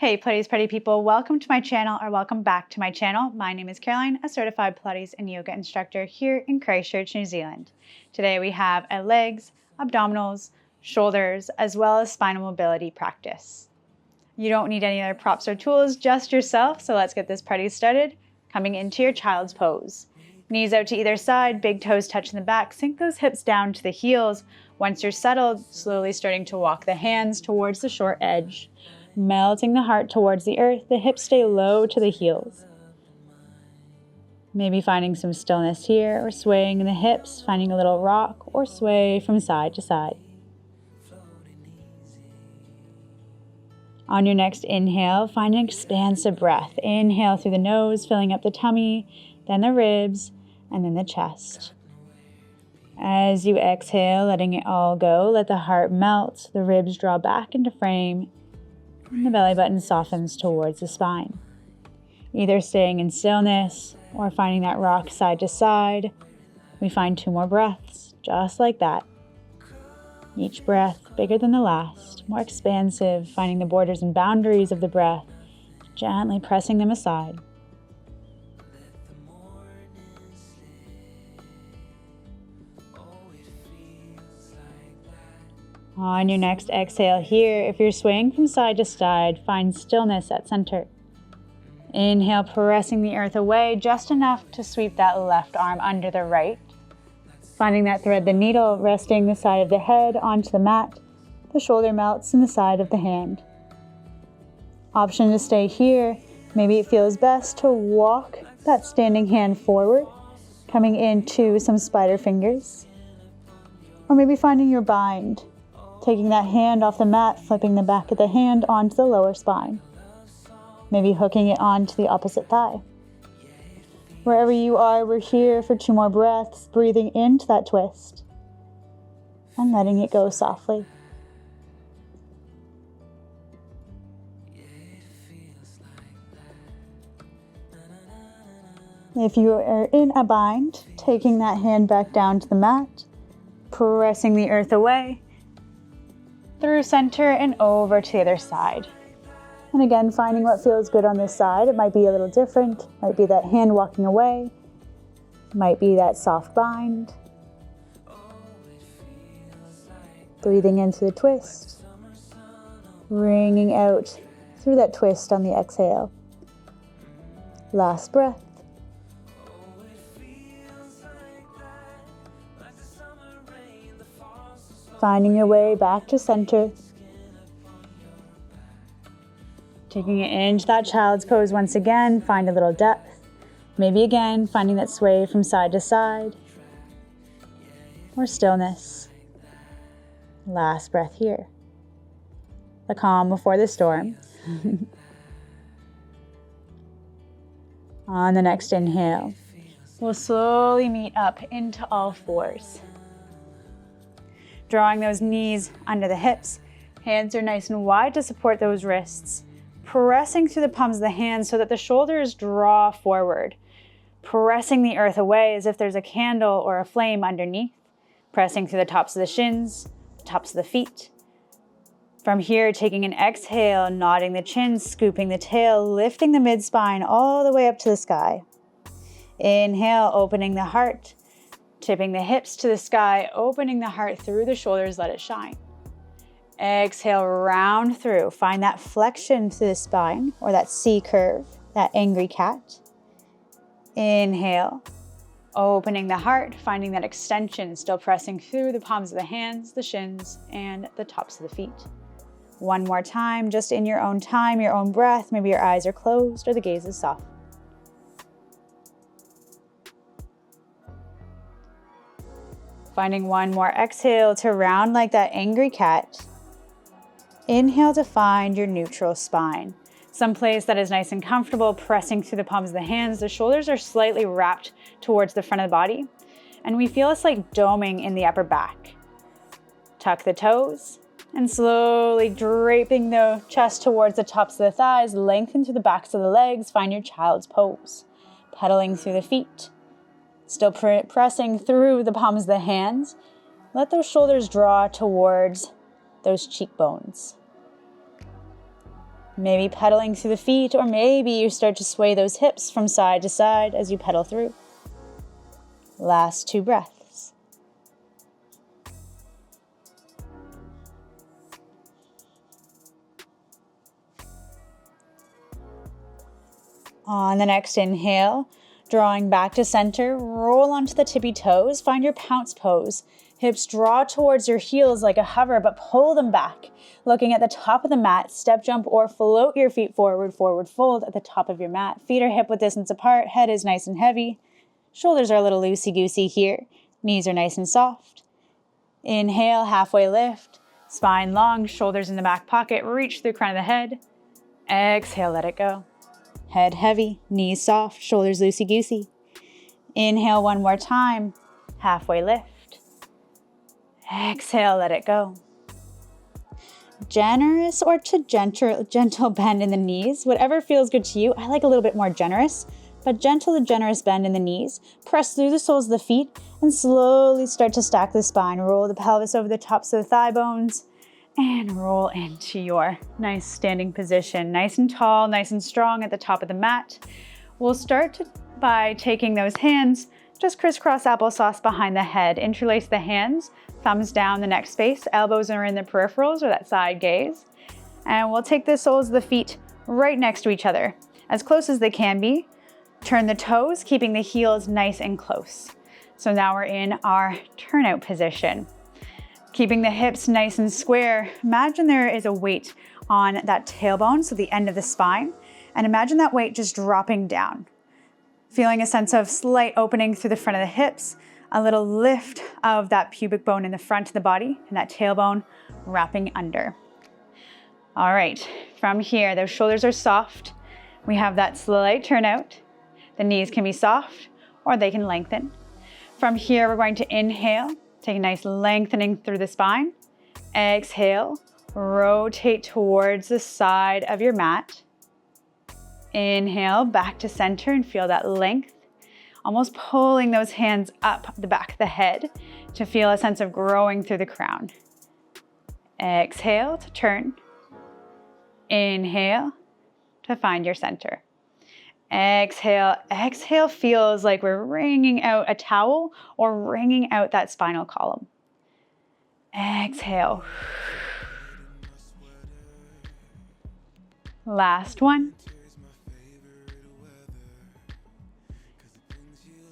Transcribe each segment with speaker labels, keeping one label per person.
Speaker 1: Hey Pilates Party people, welcome to my channel or welcome back to my channel. My name is Caroline, a certified Pilates and yoga instructor here in Christchurch, New Zealand. Today we have a legs, abdominals, shoulders, as well as spinal mobility practice. You don't need any other props or tools, just yourself, so let's get this party started. Coming into your child's pose. Knees out to either side, big toes touching the back, sink those hips down to the heels. Once you're settled, slowly starting to walk the hands towards the short edge. Melting the heart towards the earth, the hips stay low to the heels. Maybe finding some stillness here or swaying in the hips, finding a little rock or sway from side to side. On your next inhale, find an expansive breath. Inhale through the nose, filling up the tummy, then the ribs, and then the chest. As you exhale, letting it all go, let the heart melt, the ribs draw back into frame, and the belly button softens towards the spine. Either staying in stillness or finding that rock side to side. We find 2 more breaths, just like that. Each breath bigger than the last, more expansive, finding the borders and boundaries of the breath, gently pressing them aside. On your next exhale here, if you're swaying from side to side, find stillness at center. Inhale, pressing the earth away just enough to sweep that left arm under the right. Finding that thread the needle, resting the side of the head onto the mat. The shoulder melts in the side of the hand. Option to stay here. Maybe it feels best to walk that standing hand forward, coming into some spider fingers. Or maybe finding your bind. Taking that hand off the mat, flipping the back of the hand onto the lower spine. Maybe hooking it onto the opposite thigh. Wherever you are, we're here for 2 more breaths, breathing into that twist and letting it go softly. If you are in a bind, taking that hand back down to the mat, pressing the earth away, through center and over to the other side. And again, finding what feels good on this side. It might be a little different. Might be that hand walking away. Might be that soft bind. Breathing into the twist. Bringing out through that twist on the exhale. Last breath. Finding your way back to center. Taking it into that child's pose once again, find a little depth. Maybe again, finding that sway from side to side. Or stillness. Last breath here. The calm before the storm. On the next inhale, we'll slowly meet up into all fours. Drawing those knees under the hips. Hands are nice and wide to support those wrists. Pressing through the palms of the hands so that the shoulders draw forward. Pressing the earth away as if there's a candle or a flame underneath. Pressing through the tops of the shins, the tops of the feet. From here, taking an exhale, nodding the chin, scooping the tail, lifting the mid-spine all the way up to the sky. Inhale, opening the heart. Tipping the hips to the sky, opening the heart through the shoulders, let it shine. Exhale, round through. Find that flexion to the spine or that C curve, that angry cat. Inhale, opening the heart, finding that extension, still pressing through the palms of the hands, the shins, and the tops of the feet. One more time, just in your own time, your own breath. Maybe your eyes are closed or the gaze is soft. Finding one more exhale to round like that angry cat. Inhale to find your neutral spine. Someplace that is nice and comfortable, pressing through the palms of the hands. The shoulders are slightly wrapped towards the front of the body. And we feel a slight doming in the upper back. Tuck the toes and slowly draping the chest towards the tops of the thighs. Lengthen through the backs of the legs. Find your child's pose. Pedaling through the feet. Still pressing through the palms of the hands. Let those shoulders draw towards those cheekbones. Maybe pedaling through the feet, or maybe you start to sway those hips from side to side as you pedal through. Last 2 breaths. On the next inhale, drawing back to center, roll onto the tippy toes, find your pounce pose. Hips draw towards your heels like a hover, but pull them back. Looking at the top of the mat, step jump or float your feet forward, forward fold at the top of your mat. Feet are hip width distance apart, head is nice and heavy. Shoulders are a little loosey-goosey here. Knees are nice and soft. Inhale, halfway lift. Spine long, shoulders in the back pocket, reach through the crown of the head. Exhale, let it go. Head heavy, knees soft, shoulders loosey-goosey. Inhale one more time, halfway lift. Exhale, let it go. Generous or to gentle bend in the knees, whatever feels good to you. I like a little bit more generous, but gentle to generous bend in the knees. Press through the soles of the feet and slowly start to stack the spine. Roll the pelvis over the tops of the thigh bones and roll into your nice standing position. Nice and tall, nice and strong at the top of the mat. We'll start by taking those hands, just crisscross applesauce behind the head. Interlace the hands, thumbs down the neck space, elbows are in the peripherals or that side gaze. And we'll take the soles of the feet right next to each other, as close as they can be. Turn the toes, keeping the heels nice and close. So now we're in our turnout position. Keeping the hips nice and square, imagine there is a weight on that tailbone, so the end of the spine, and imagine that weight just dropping down. Feeling a sense of slight opening through the front of the hips, a little lift of that pubic bone in the front of the body, and that tailbone wrapping under. All right, from here, those shoulders are soft. We have that slight turnout. The knees can be soft or they can lengthen. From here, we're going to inhale, take a nice lengthening through the spine. Exhale, rotate towards the side of your mat. Inhale, back to center and feel that length. Almost pulling those hands up the back of the head to feel a sense of growing through the crown. Exhale to turn. Inhale to find your center. Exhale. Exhale feels like we're wringing out a towel or wringing out that spinal column. Exhale. Last one.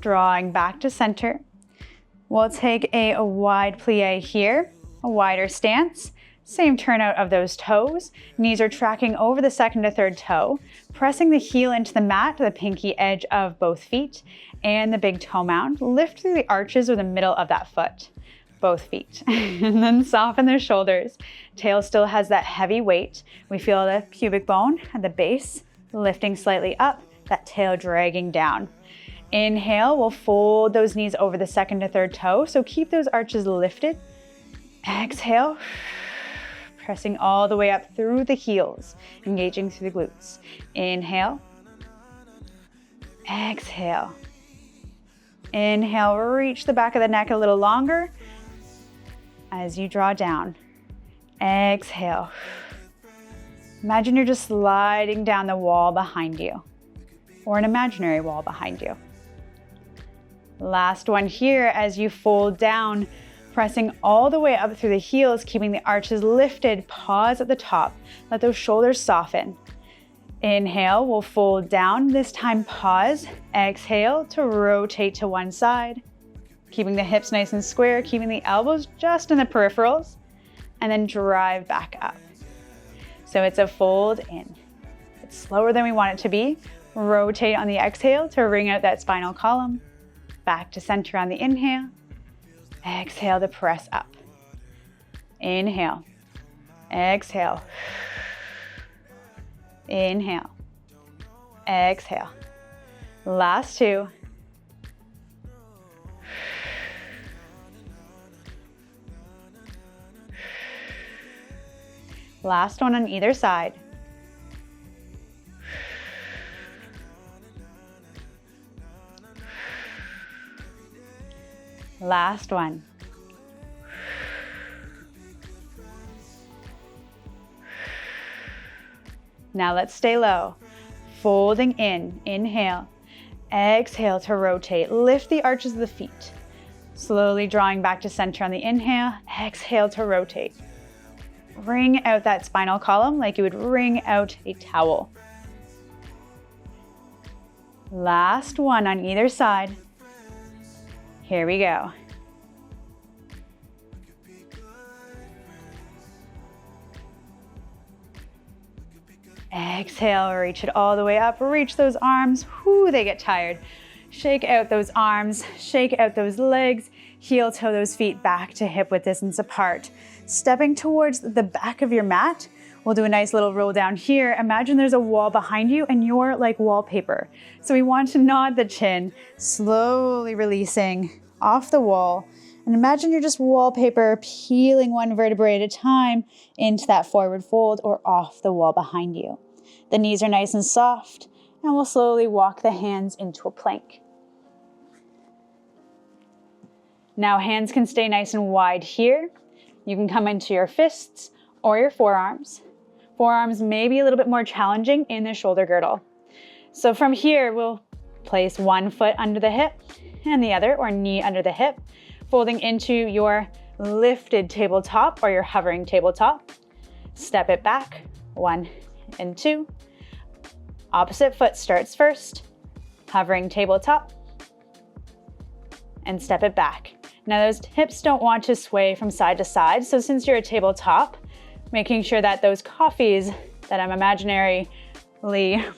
Speaker 1: Drawing back to center. We'll take a wide plie here, a wider stance. Same turnout of those toes. Knees are tracking over the second to third toe, pressing the heel into the mat, the pinky edge of both feet, and the big toe mound. Lift through the arches or the middle of that foot, both feet. And then soften the shoulders. Tail still has that heavy weight. We feel the pubic bone at the base, lifting slightly up, that tail dragging down. Inhale, we'll fold those knees over the second to third toe, so keep those arches lifted. Exhale. Pressing all the way up through the heels, engaging through the glutes. Inhale. Exhale. Inhale, reach the back of the neck a little longer as you draw down. Exhale. Imagine you're just sliding down the wall behind you, or an imaginary wall behind you. Last one here as you fold down, pressing all the way up through the heels, keeping the arches lifted. Pause at the top. Let those shoulders soften. Inhale, we'll fold down. This time pause. Exhale to rotate to one side. Keeping the hips nice and square, keeping the elbows just in the peripherals, and then drive back up. So it's a fold in. It's slower than we want it to be. Rotate on the exhale to wring out that spinal column. Back to center on the inhale. Exhale to press up. Inhale. Exhale. Inhale. Exhale. Last two. Last one on either side. Last one. Now let's stay low. Folding in, inhale. Exhale to rotate. Lift the arches of the feet. Slowly drawing back to center on the inhale. Exhale to rotate. Wring out that spinal column like you would wring out a towel. Last one on either side. Here we go. Exhale, reach it all the way up, reach those arms. Whoo, they get tired. Shake out those arms, shake out those legs, heel toe those feet back to hip width distance apart. Stepping towards the back of your mat, we'll do a nice little roll down here. Imagine there's a wall behind you and you're like wallpaper. So we want to nod the chin, slowly releasing off the wall. And imagine you're just wallpaper, peeling one vertebrae at a time into that forward fold or off the wall behind you. The knees are nice and soft, and we'll slowly walk the hands into a plank. Now hands can stay nice and wide here. You can come into your fists or your forearms. Forearms may be a little bit more challenging in the shoulder girdle. So from here, we'll place one foot under the hip and the other, or knee under the hip, folding into your lifted tabletop or your hovering tabletop. Step it back, 1 and 2. Opposite foot starts first, hovering tabletop, and step it back. Now those hips don't want to sway from side to side, so since you're a tabletop, making sure that those coffees that I'm imaginarily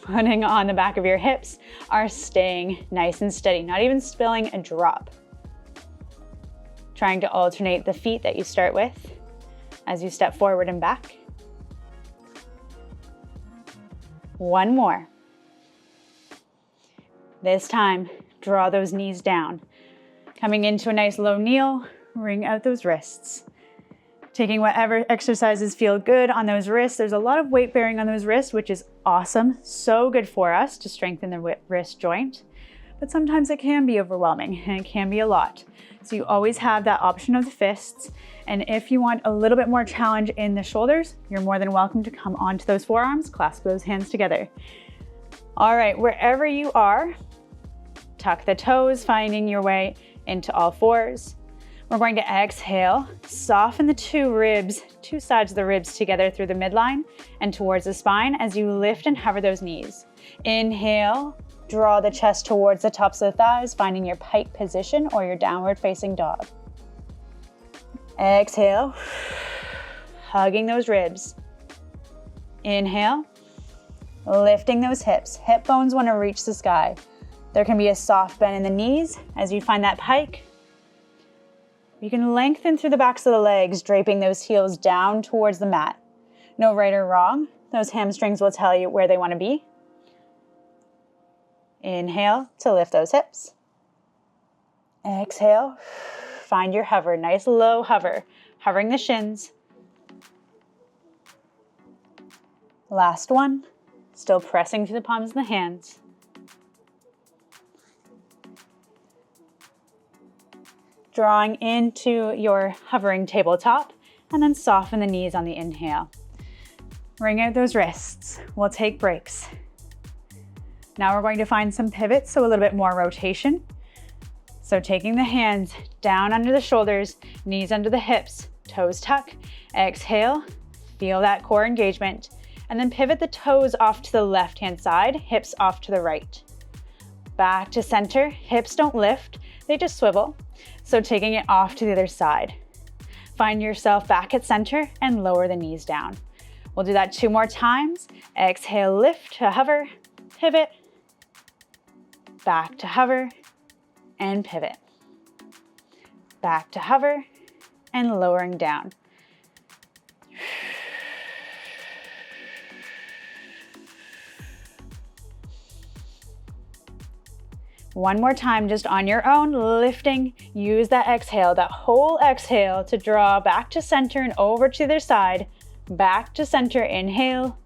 Speaker 1: putting on the back of your hips are staying nice and steady, not even spilling a drop. Trying to alternate the feet that you start with as you step forward and back. One more. This time, draw those knees down. Coming into a nice low kneel, wring out those wrists. Taking whatever exercises feel good on those wrists. There's a lot of weight bearing on those wrists, which is awesome. So good for us to strengthen the wrist joint. But sometimes it can be overwhelming and it can be a lot. So you always have that option of the fists. And if you want a little bit more challenge in the shoulders, you're more than welcome to come onto those forearms, clasp those hands together. All right, wherever you are, tuck the toes, finding your way into all fours. We're going to exhale, soften the two sides of the ribs together through the midline and towards the spine as you lift and hover those knees. Inhale, draw the chest towards the tops of the thighs, finding your pike position or your downward facing dog. Exhale, hugging those ribs. Inhale, lifting those hips. Hip bones want to reach the sky. There can be a soft bend in the knees as you find that pike. You can lengthen through the backs of the legs, draping those heels down towards the mat. No right or wrong. Those hamstrings will tell you where they want to be. Inhale to lift those hips. Exhale, find your hover, nice low hover, hovering the shins. Last one, still pressing through the palms of the hands. Drawing into your hovering tabletop, and then soften the knees on the inhale. Wring out those wrists. We'll take breaks. Now we're going to find some pivots, so a little bit more rotation. So taking the hands down under the shoulders, knees under the hips, toes tuck, exhale, feel that core engagement, and then pivot the toes off to the left-hand side, hips off to the right. Back to center, hips don't lift, they just swivel. So taking it off to the other side. Find yourself back at center and lower the knees down. We'll do that 2 more times. Exhale, lift to hover, pivot, back to hover, and pivot. Back to hover, and lowering down. One more time, just on your own, lifting. Use that exhale, that whole exhale to draw back to center and over to the other side. Back to center, inhale,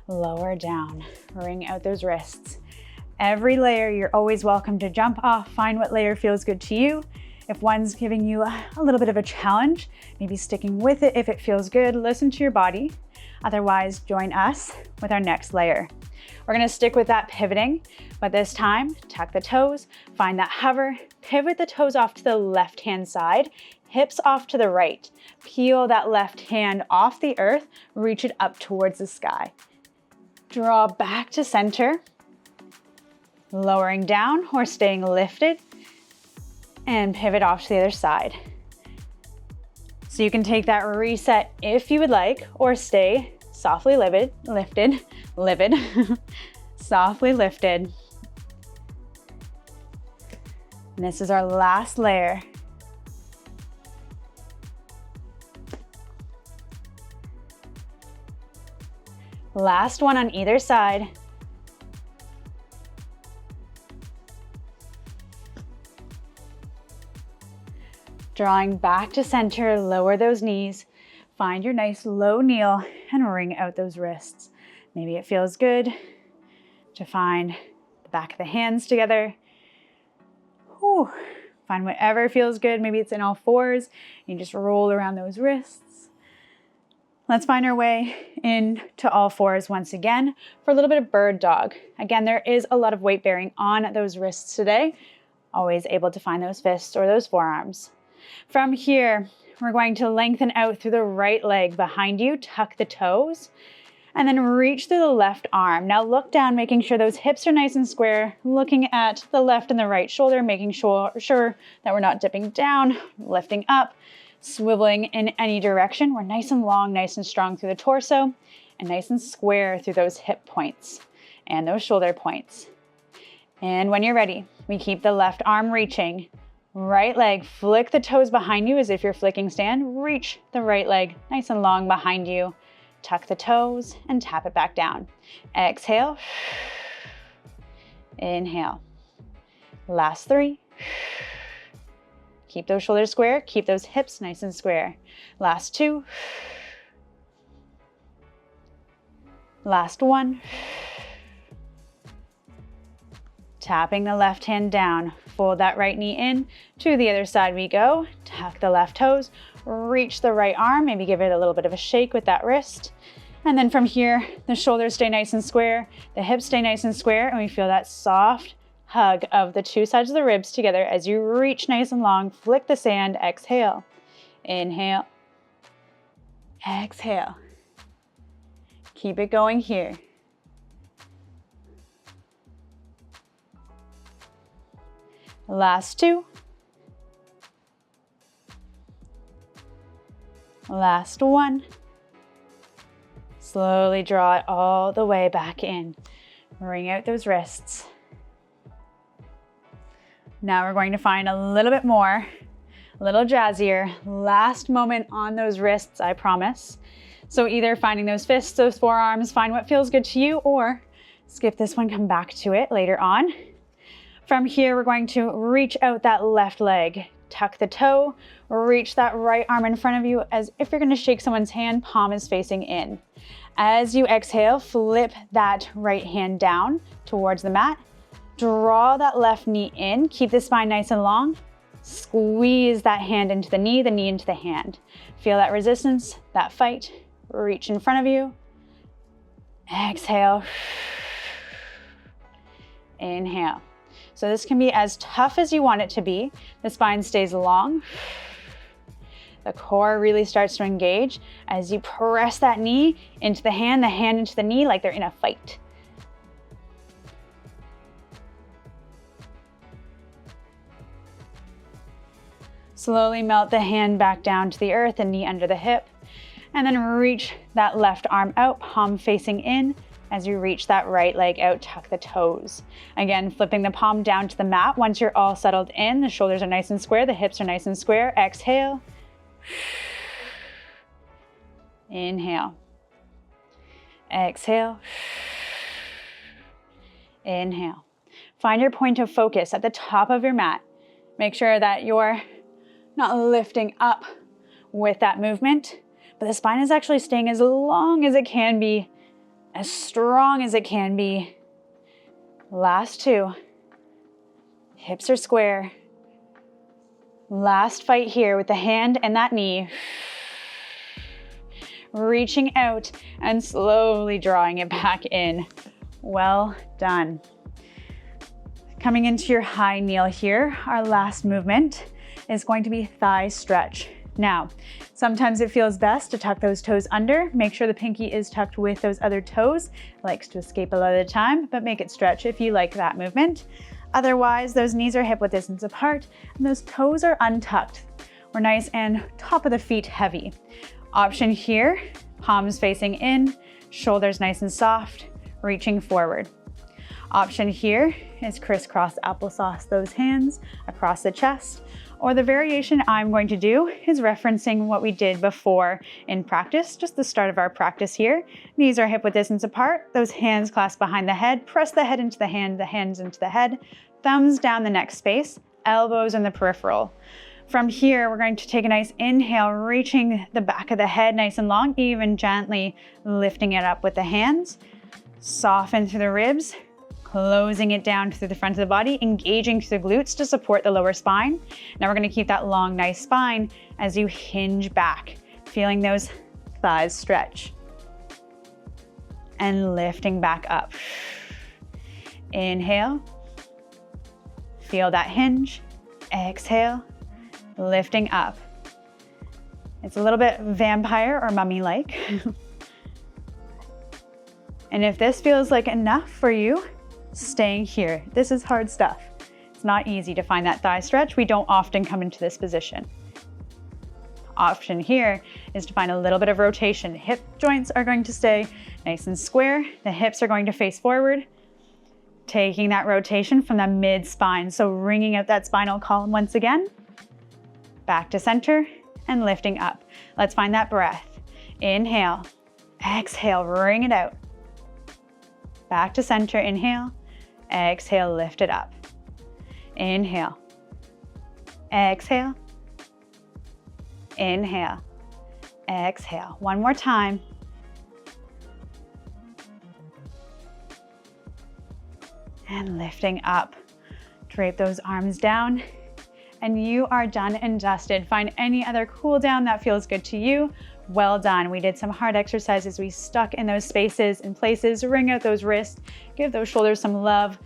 Speaker 1: lower down. Wring out those wrists. Every layer, you're always welcome to jump off. Find what layer feels good to you. If one's giving you a little bit of a challenge, maybe sticking with it if it feels good. Listen to your body. Otherwise, join us with our next layer. We're gonna stick with that pivoting, but this time, tuck the toes, find that hover, pivot the toes off to the left-hand side, hips off to the right. Peel that left hand off the earth, reach it up towards the sky. Draw back to center, lowering down or staying lifted, and pivot off to the other side. So you can take that reset if you would like, or stay softly livid, softly lifted. And this is our last layer. Last one on either side. Drawing back to center, lower those knees. Find your nice low kneel and wring out those wrists. Maybe it feels good to find the back of the hands together. Whew. Find whatever feels good. Maybe it's in all fours. You just roll around those wrists. Let's find our way into all fours once again for a little bit of bird dog. Again, there is a lot of weight bearing on those wrists today. Always able to find those fists or those forearms. From here, we're going to lengthen out through the right leg behind you, tuck the toes, and then reach through the left arm. Now look down, making sure those hips are nice and square, looking at the left and the right shoulder, making sure that we're not dipping down, lifting up, swiveling in any direction. We're nice and long, nice and strong through the torso, and nice and square through those hip points and those shoulder points. And when you're ready, we keep the left arm reaching. Right leg, flick the toes behind you as if you're flicking stand. Reach the right leg nice and long behind you. Tuck the toes and tap it back down. Exhale. Inhale. Last three. Keep those shoulders square. Keep those hips nice and square. Last two. Last one. Tapping the left hand down. Fold that right knee in. To the other side we go. Tuck the left toes. Reach the right arm. Maybe give it a little bit of a shake with that wrist. And then from here, the shoulders stay nice and square. The hips stay nice and square. And we feel that soft hug of the two sides of the ribs together as you reach nice and long. Flick the sand. Exhale. Inhale. Exhale. Keep it going here. Last two. Last one. Slowly draw it all the way back in. Wring out those wrists. Now we're going to find a little bit more, a little jazzier. Last moment on those wrists, I promise. So either finding those fists, those forearms, find what feels good to you, or skip this one, come back to it later on. From here, we're going to reach out that left leg, tuck the toe, reach that right arm in front of you as if you're going to shake someone's hand, palm is facing in. As you exhale, flip that right hand down towards the mat. Draw that left knee in, keep the spine nice and long. Squeeze that hand into the knee into the hand. Feel that resistance, that fight. Reach in front of you. Exhale. Inhale. So this can be as tough as you want it to be. The spine stays long. The core really starts to engage as you press that knee into the hand into the knee like they're in a fight. Slowly melt the hand back down to the earth and knee under the hip. And then reach that left arm out, palm facing in. As you reach that right leg out, tuck the toes. Again, flipping the palm down to the mat. Once you're all settled in, the shoulders are nice and square, the hips are nice and square. Exhale. Inhale. Exhale. Inhale. Find your point of focus at the top of your mat. Make sure that you're not lifting up with that movement, but the spine is actually staying as long as it can be, as strong as it can be. Last two. Hips are square. Last fight here with the hand and that knee. reaching out and slowly drawing it back in. Well done. Coming into your high kneel here, our last movement is going to be thigh stretch. Now, sometimes it feels best to tuck those toes under. Make sure the pinky is tucked with those other toes. It likes to escape a lot of the time, but make it stretch if you like that movement. Otherwise, those knees are hip width distance apart and those toes are untucked. We're nice and top of the feet heavy. Option here, palms facing in, shoulders nice and soft, reaching forward. Option here is crisscross applesauce those hands across the chest, or the variation I'm going to do is referencing what we did before in practice, just the start of our practice here. Knees are hip width distance apart, those hands clasped behind the head, press the head into the hands into the head, thumbs down the neck space, elbows in the peripheral. From here, we're going to take a nice inhale, reaching the back of the head nice and long, even gently lifting it up with the hands. Soften through the ribs, closing it down through the front of the body, engaging through the glutes to support the lower spine. Now we're going to keep that long, nice spine as you hinge back, feeling those thighs stretch. And lifting back up. Inhale. Feel that hinge. Exhale. Lifting up. It's a little bit vampire or mummy-like. And if this feels like enough for you, staying here. This is hard stuff. It's not easy to find that thigh stretch. We don't often come into this position. Option here is to find a little bit of rotation. Hip joints are going to stay nice and square. The hips are going to face forward. Taking that rotation from the mid-spine. So wringing out that spinal column once again. Back to center and lifting up. Let's find that breath. Inhale. Exhale, wring it out. Back to center, inhale. Exhale, lift it up. Inhale. Exhale. Inhale. Exhale. One more time. And lifting up. Drape those arms down. And you are done and dusted. Find any other cool down that feels good to you. Well done. We did some hard exercises. We stuck in those spaces and places, wring out those wrists, give those shoulders some love.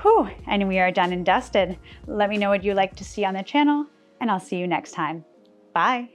Speaker 1: Whew, and we are done and dusted. Let me know what you like to see on the channel, and I'll see you next time. Bye.